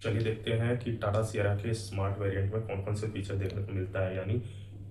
चलिए देखते हैं कि टाटा सियरा के स्मार्ट वेरिएंट में कौन कौन से फीचर देखने को मिलता है, यानी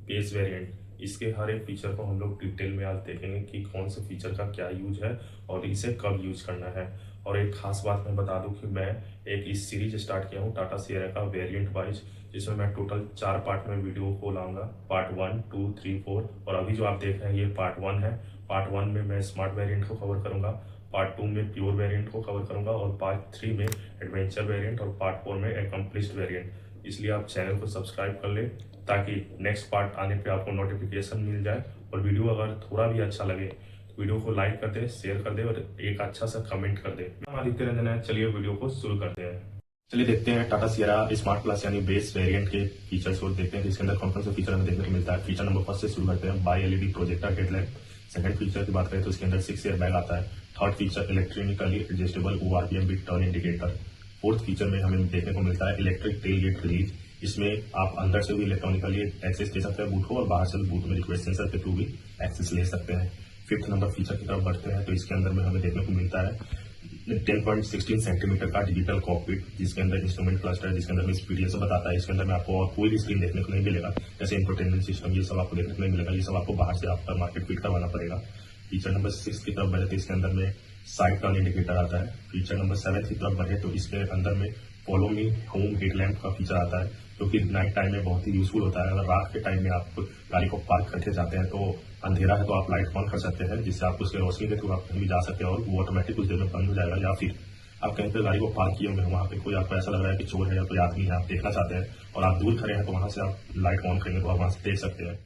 बेस वेरिएंट। इसके हर एक फीचर को हम लोग डिटेल में आज देखेंगे कि कौन से फीचर का क्या यूज है और इसे कब यूज करना है। और एक खास बात मैं बता दूं कि मैं एक इस सीरीज स्टार्ट किया हूं टाटा सियरा का वेरिएंट वाइज, जिसमें मैं टोटल 4 पार्ट में वीडियो को लाऊंगा। पार्ट 1, 2, 3, 4 और अभी जो आप देख रहे हैं ये पार्ट 1 है। पार्ट 1 में मैं स्मार्ट वेरिएंट को कवर करूंगा, पार्ट 2 में प्योर वेरिएंट को कवर करूंगा और पार्ट 3 में एडवेंचर वेरिएंट और पार्ट 4 में एकम्प्लिश्ड वेरिएंट। इसलिए आप चैनल को सब्सक्राइब कर लें ताकि नेक्स्ट पार्ट आने पे आपको नोटिफिकेशन मिल जाए। और वीडियो अगर थोड़ा भी अच्छा लगे तो वीडियो को लाइक कर दे, शेयर कर दे और एक अच्छा सा कमेंट कर दे। मैं आदित्य रंजन है, चलिए वीडियो को शुरू करते हैं। चलिए देखते हैं टाटा सियरा स्मार्ट प्लस यानी बेस वेरिएंट के फीचर्स को देखते हैं कि इसके अंदर कौन कौन से फीचर हमें देखने को मिलता है। फीचर नंबर फर्स्ट से शुरू करते हैं, by LED projector headlamp. Second feature की बात करें तो इसके अंदर 6 एयर बैग आता है। Third feature electronically adjustable ORVM with turn indicator. Fourth feature में हमें देखने को मिलता है इलेक्ट्रिक टेल गेट रिलीज। इसमें आप अंदर से भी इलेक्ट्रॉनिकली एक्सेस दे सकते हैं बूट को और बाहर से भी बूट में रिक्वेस्ट सेंसर के थ्रू भी एक्सेस ले सकते हैं। फिफ्थ नंबर फीचर की तरफ बढ़ते हैं तो इसके अंदर में हमें देखने को मिलता है 10.16 सेंटीमीटर का डिजिटल कॉकपिट, जिसके अंदर इंस्ट्रूमेंट क्लस्टर, जिसके अंदर में स्पीडीएस बताता है। इसके अंदर में आपको और कोई भी स्क्रीन देखने को नहीं मिलेगा, जैसे इंफोटेनमेंट सिस्टम, ये सब आपको देखने को नहीं मिलेगा। ये सब आपको बाहर से आफ्टर मार्केट फिट करवाना पड़ेगा। फीचर नंबर 6 की तरफ बढ़े तो इसके अंदर में साइड टर्न इंडिकेटर आता है। फीचर नंबर 7 की तरफ बढ़े तो इसके अंदर में फॉलो मी होम हेडलैम्प का फीचर आता है, जो कि नाइट टाइम में बहुत ही यूजफुल होता है। अगर रात के टाइम में आप गाड़ी को पार्क करके जाते हैं तो अंधेरा है तो आप लाइट ऑन कर सकते हैं, जिससे आप उसके रोशनी के थ्रू आप कहीं भी जा सकते हैं और वो ऑटोमेटिक कुछ देर में बंद हो जाएगा। या फिर आप कहीं पे गाड़ी को पार्क किए होंगे, वहां पे कोई आपको ऐसा लग रहा है कि चोर है या कोई आदमी है, आप देखना चाहते हैं और आप दूर खड़े हैं तो वहां से आप लाइट ऑन करेंगे तो आप वहां से देख सकते हैं।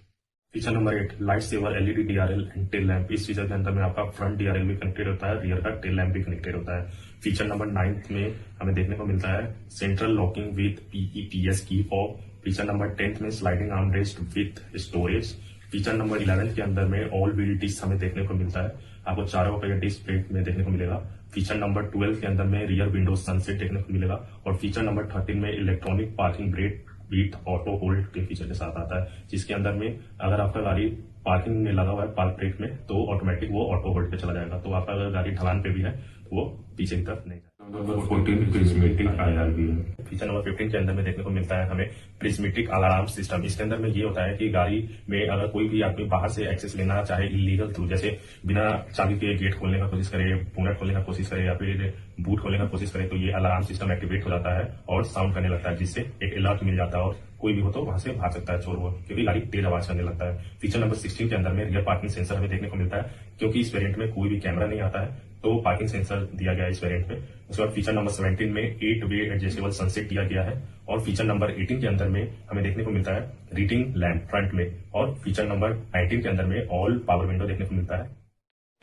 Feature number 8, light saver LED DRL and tail lamp. इस फीचर के अंदर में आपका फ्रंट डीआरएल भी कनेक्टेड होता है, रियर का टेल लैंप भी कनेक्टेड होता है। फीचर नंबर 9 में हमें देखने को मिलता है central locking with पीईपीएस key fob. Feature number 10 में sliding arm rest with storage. Feature number 11 के अंदर में ऑल व्हील डिस्क हमें देखने को मिलता है, आपको चारों का डिस्क ब्रेक में देखने को मिलेगा। फीचर नंबर 12 के अंदर में रियर विंडो सनसेट देखने को मिलेगा और फीचर नंबर 13 में electronic parking brake with auto hold के फीचर के साथ आता है, जिसके अंदर में अगर आपका गाड़ी पार्किंग में लगा हुआ है पार्क ब्रेक में तो ऑटोमेटिक वो ऑटो होल्ड पे चला जाएगा। तो आपका अगर गाड़ी ढलान पे भी है तो वो पीछे की तरफ नहीं जाएगा। नंबर 14 प्रिज्मेटिक आईआरबी है। फीचर नंबर 15 के अंदर में देखने को मिलता है हमें प्रिज्मेटिक अलार्म सिस्टम। इसके अंदर में ये होता है कि गाड़ी में अगर कोई भी आदमी बाहर से एक्सेस लेना चाहे इलीगल थ्रू, जैसे बिना चाबी के गेट खोलने का कोशिश करे, बोनट खोलने का कोशिश करे या फिर बूट खोलने का कोशिश करे, तो ये अलार्म सिस्टम एक्टिवेट हो जाता है और साउंड करने लगता है, जिससे एक अलर्ट मिल जाता है और कोई भी हो तो वहां से भाग सकता है चोर वो, क्योंकि गाड़ी तेज आवाज करने लगता है। फीचर नंबर 16 के अंदर में रियर पार्किंग सेंसर हमें देखने को मिलता है, क्योंकि इस वेरिएंट में कोई भी कैमरा नहीं आता है तो पार्किंग सेंसर दिया गया है इस वेरिएंट में। उसके बाद फीचर नंबर 17 में 8 वे एडजस्टेबल सनसेट दिया गया है और फीचर नंबर 18 के अंदर में हमें देखने को मिलता है रीडिंग लैंप फ्रंट में और फीचर नंबर 19 के अंदर में ऑल पावर विंडो देखने को मिलता है।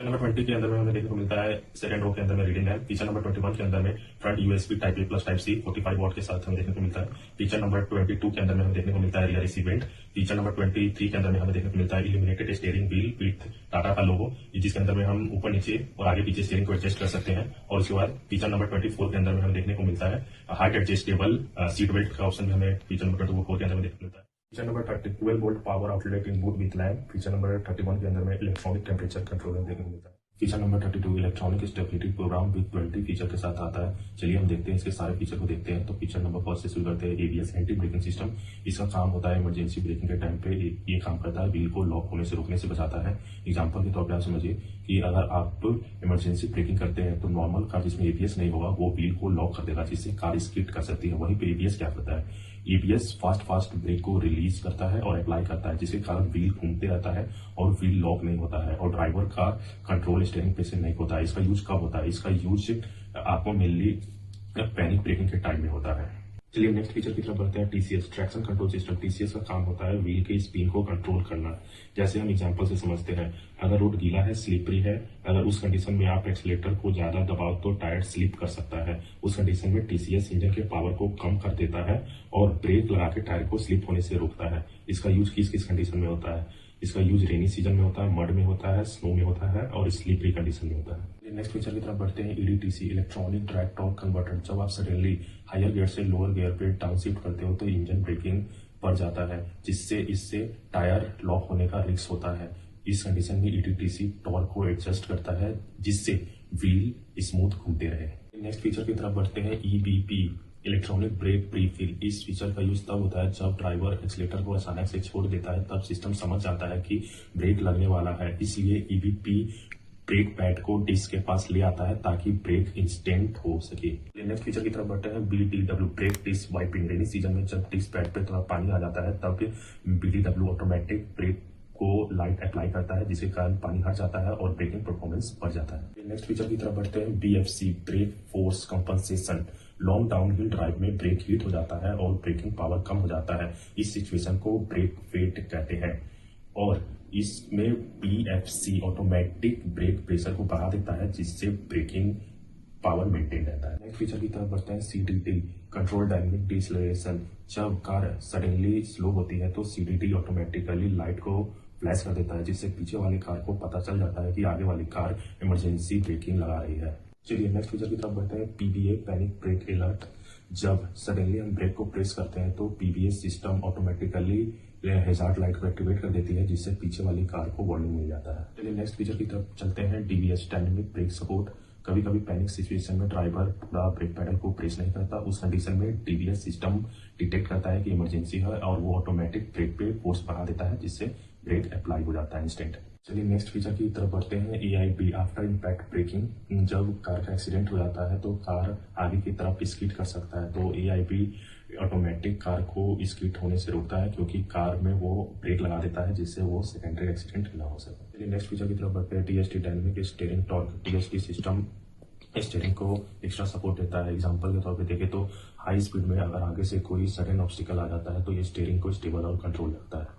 नंबर 20 के अंदर में हमें देखने को मिलता है सेकंड रो के अंदर में रीडिंग लैंप। फीचर नंबर 21 के अंदर में front USB type A plus type C 45 watt के साथ हमें देखने को मिलता है। फीचर नंबर 22 के अंदर में हमें देखने को मिलता है rear AC vent. Feature number 23 के अंदर में हमें देखने को मिलता है illuminated steering wheel with Tata का लोगो, जिसके अंदर में हम ऊपर नीचे और आगे पीछे स्टीयरिंग को एडजस्ट कर सकते हैं। और उसके बाद फीचर नंबर 24 के अंदर में हमें देखने को मिलता है हाइट एडजस्टेबल सीट बेल्ट का ऑप्शन भी हमें फीचर नंबर 24 के अंदर में देखने को मिलता है। Feature number 12 volt power outlet in boot with lamp. Feature number 31 के अंदर में इलेक्ट्रॉनिक टेम्परेचर कंट्रोलर देखने को मिलता है। Feature number 32 electronic stability program with 20 feature के साथ आता है। चलिए हम देखते हैं इसके सारे फीचर को देखते हैं। तो फीचर नंबर फर्स्ट से शुरू करते हैं एबीएस एंटी ब्रेकिंग सिस्टम। इसका काम होता है इमरजेंसी ब्रेकिंग के टाइम पे ये काम करता है, व्हील को लॉक होने से रोकने से बचाता है। एग्जाम्पल के तौर पर आप समझिए कि अगर आप इमरजेंसी ब्रेकिंग करते हैं तो नॉर्मल कार जिसमें एबीएस नहीं होगा वो व्हील को लॉक कर देगा, जिससे कार स्किड कर सकती है। वहीं पे एबीएस क्या करता है, एबीएस फास्ट ब्रेक को रिलीज करता है और अप्लाई करता है, जिसके कारण व्हील घूमते रहता है और व्हील लॉक नहीं होता है और ड्राइवर का कंट्रोल स्टीयरिंग पे से नहीं होता है। इसका यूज कब होता है, इसका यूज आपको मेनली पैनिक ब्रेकिंग के टाइम में होता है। चलिए नेक्स्ट फीचर की तरफ बढ़ते हैं, TCS traction control system. TCS का काम होता है व्हील के स्पिन को कंट्रोल करना। जैसे हम एग्जांपल से समझते हैं, अगर रोड गीला है, स्लिपरी है, अगर उस कंडीशन में आप एक्सीलेटर को ज्यादा दबाओ तो टायर स्लिप कर सकता है। उस कंडीशन में टीसीएस इंजन के पावर को कम कर देता है और ब्रेक लगा के टायर को स्लिप होने से रोकता है। इसका यूज किस किस कंडीशन में होता है, इसका यूज रेनी सीजन में होता है, मड में होता है, स्नो में होता है और स्लिपरी कंडीशन में होता है। नेक्स्ट फीचर की तरफ बढ़ते हैं, ईडीटीसी इलेक्ट्रॉनिक ड्रैग टॉर्क कन्वर्टर। जब आप सडनली हायर गियर से लोअर गियर पे डाउन शिफ्ट करते हो तो इंजन ब्रेकिंग पड़ जाता है, जिससे इससे टायर लॉक होने का रिस्क होता है। इस कंडीशन में ईडीटीसी टॉर्क को एडजस्ट करता है, जिससे व्हील स्मूथ घूमते रहे। नेक्स्ट फीचर की तरफ बढ़ते हैं, ईबीपी इलेक्ट्रॉनिक ब्रेक प्रीफिल, इस फीचर का यूज तब होता है जब ड्राइवर एक्सीलेटर को अचानक से छोड़ देता है, तब सिस्टम समझ जाता है कि ब्रेक लगने वाला है, इसलिए ईबीपी ब्रेक पैड को डिस्क के पास ले आता है ताकि ब्रेक इंस्टेंट हो सके। नेक्स्ट फीचर की तरफ बढ़ते हैं, BTW brake disc wiping. Rainy season में जब डिस्क पैड पे थोड़ा पानी आ जाता है तब बीटीडब्ल्यू ऑटोमेटिक ब्रेक को लाइट अप्लाई करता है, जिसके कारण पानी हट जाता है और ब्रेकिंग परफॉर्मेंस बढ़ जाता है। नेक्स्ट फीचर की तरफ बढ़ते हैं, BFC brake force compensation. Long downhill drive में ब्रेक हीट हो जाता है और ब्रेकिंग पावर कम हो जाता है, इस सिचुएशन को ब्रेक फेट कहते हैं और इसमें बीएफसी ऑटोमेटिक ब्रेक प्रेशर को बढ़ा देता है, जिससे ब्रेकिंग पावर मेंटेन रहता है। नेक्स्ट फीचर की तरफ बढ़ते हैं, सीडीटी कंट्रोल डायनेमिक डिसलेरेशन। जब कार सडनली स्लो होती है तो सीडीटी ऑटोमेटिकली लाइट को फ्लैश कर देता है, जिससे पीछे वाली कार को पता चल जाता है कि आगे वाली कार इमरजेंसी ब्रेकिंग लगा रही है। चलिए नेक्स्ट फीचर की तरफ बढ़ते हैं, पीबीए पैनिक ब्रेक अलर्ट। जब सडनली हम ब्रेक को प्रेस करते हैं तो PBA system automatically hazard light को एक्टिवेट कर देती है, जिससे पीछे वाली कार को वार्निंग मिल जाता है। चलिए नेक्स्ट फीचर की तरफ चलते हैं, डीवीएस डायनेमिक ब्रेक सपोर्ट। कभी कभी पैनिक सिचुएशन में ड्राइवर पूरा ब्रेक पैडल को प्रेस नहीं करता, उस कंडीशन में डीवीएस सिस्टम डिटेक्ट करता है कि इमरजेंसी है और वो ऑटोमेटिक ब्रेक पे फोर्स बढ़ा देता है, जिससे ब्रेक अप्लाई हो जाता है इंस्टेंट। चलिए नेक्स्ट फीचर की तरफ बढ़ते हैं, एआईबी आफ्टर इम्पैक्ट ब्रेकिंग। जब कार का एक्सीडेंट हो जाता है तो कार आगे की तरफ स्किड कर सकता है, तो एआईबी ऑटोमेटिक कार को स्किड होने से रोकता है, क्योंकि कार में वो ब्रेक लगा देता है, जिससे वो सेकेंडरी एक्सीडेंट ना हो सके। चलिए नेक्स्ट फीचर की तरफ बढ़ते हैं, TST dynamic steering torque. TST system steering को एक्स्ट्रा सपोर्ट देता है। एग्जांपल के तौर पे देखें तो हाई स्पीड में अगर आगे से कोई सडन ऑब्स्टिकल आ जाता है तो ये स्टीयरिंग को स्टेबल और कंट्रोल रखता है।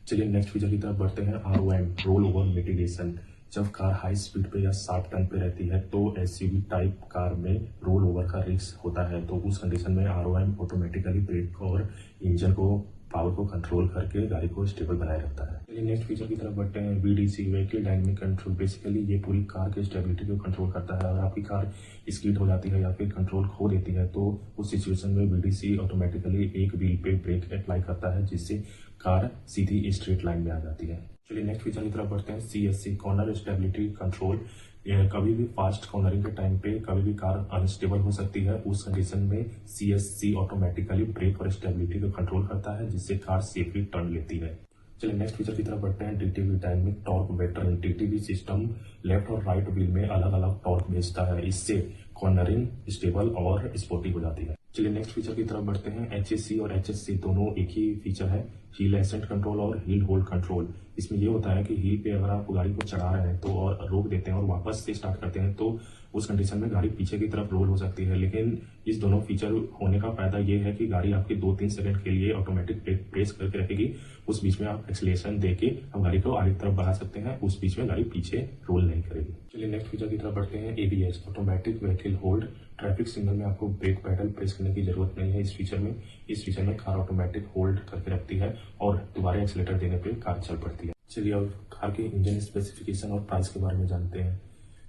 चलिए नेक्स्ट फीचर की तरफ बढ़ते हैं, आरओएम रोल ओवर मिटिगेशन। जब कार हाई स्पीड पे या 60 टन पे रहती है तो एसयूवी टाइप कार में रोल ओवर का रिस्क होता है, तो उस कंडीशन में आरओएम ऑटोमेटिकली ब्रेक और इंजन को पावर को कंट्रोल करके गाड़ी को स्टेबल बनाए रखता है। चलिए नेक्स्ट फीचर की तरफ बढ़ते हैं, VDC vehicle dynamic control. Basically ये पूरी कार के स्टेबिलिटी को कंट्रोल करता है। अगर आपकी कार स्किड हो जाती है या फिर कंट्रोल खो देती है तो उस सिचुएशन में वीडीसी ऑटोमेटिकली एक व्हील पे ब्रेक अप्लाई करता है, जिससे कार सीधी स्ट्रेट लाइन में आ जाती है। चलिए नेक्स्ट फीचर की तरफ बढ़ते हैं, सीएससी कॉर्नर स्टेबिलिटी कंट्रोल। कभी भी फास्ट कॉर्नरिंग के टाइम पे कभी भी कार अनस्टेबल हो सकती है, उस कंडीशन में सीएससी ऑटोमेटिकली ब्रेक और स्टेबिलिटी को कंट्रोल करता है, जिससे कार सेफली टर्न लेती है। चलिए नेक्स्ट फीचर की तरफ बढ़ते हैं, DTV dynamic torque vector. DTV system left और राइट व्हील में अलग अलग टॉर्क भेजता है, इससे कॉर्नरिंग स्टेबल और स्पोर्टी हो जाती है। चलिए नेक्स्ट फीचर की तरफ बढ़ते हैं, एचएससी और एचएससी दोनों एक ही फीचर है, हील एसेंट कंट्रोल और हील होल्ड कंट्रोल। इसमें यह होता है कि हील पे अगर आप गाड़ी को चढ़ा रहे हैं तो और रोक देते हैं और वापस से स्टार्ट करते हैं तो उस कंडीशन में गाड़ी पीछे की तरफ रोल हो सकती है, लेकिन इस दोनों फीचर होने का फायदा यह है कि गाड़ी आपके 2-3 सेकंड के लिए ऑटोमेटिक ब्रेक प्रेस करके रखेगी, उस बीच में आप एक्सीलरेशन देके हम गाड़ी को आगे की तरफ बढ़ा सकते हैं, उस बीच में गाड़ी पीछे रोल नहीं करेगी। चलिए नेक्स्ट फीचर की तरफ बढ़ते हैं, ABS automatic vehicle hold. Traffic signal में आपको ब्रेक पैडल प्रेस करने की जरूरत नहीं है इस फीचर में कार ऑटोमेटिक होल्ड करके रखती है और दोबारा एक्सीलेटर देने पे कार चल पड़ती है। चलिए अब कार के इंजन स्पेसिफिकेशन और प्राइस के बारे में जानते हैं।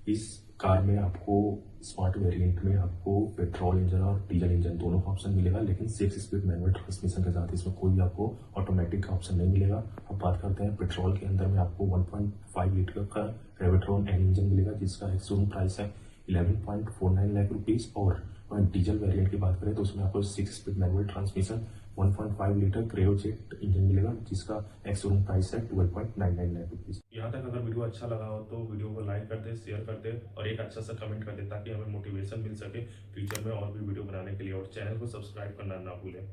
इस कार में आपको स्मार्ट वेरिएंट में आपको पेट्रोल इंजन और डीजल इंजन दोनों का ऑप्शन मिलेगा, लेकिन 6 स्पीड मैनुअल ट्रांसमिशन के साथ इसमें कोई आपको ऑटोमेटिक का ऑप्शन नहीं मिलेगा। अब बात करते हैं पेट्रोल के अंदर में आपको 1.5 लीटर का रेविट्रॉन एन इंजन मिलेगा, जिसका शोरूम प्राइस है 11.49 लाख रुपीज। और डीजल वेरिएंट की बात करें तो उसमें आपको 6 speed manual transmission 1.5 litre Kryojet engine मिलेगा, जिसका शोरूम प्राइस है 12.99 लाख रुपीज। यहाँ तक अगर वीडियो अच्छा लगा हो तो वीडियो को लाइक कर दे, शेयर कर दे और एक अच्छा सा कमेंट कर दे, ताकि हमें मोटिवेशन मिल सके फ्यूचर में और भी वीडियो बनाने के लिए, और चैनल को सब्सक्राइब करना ना भूलें।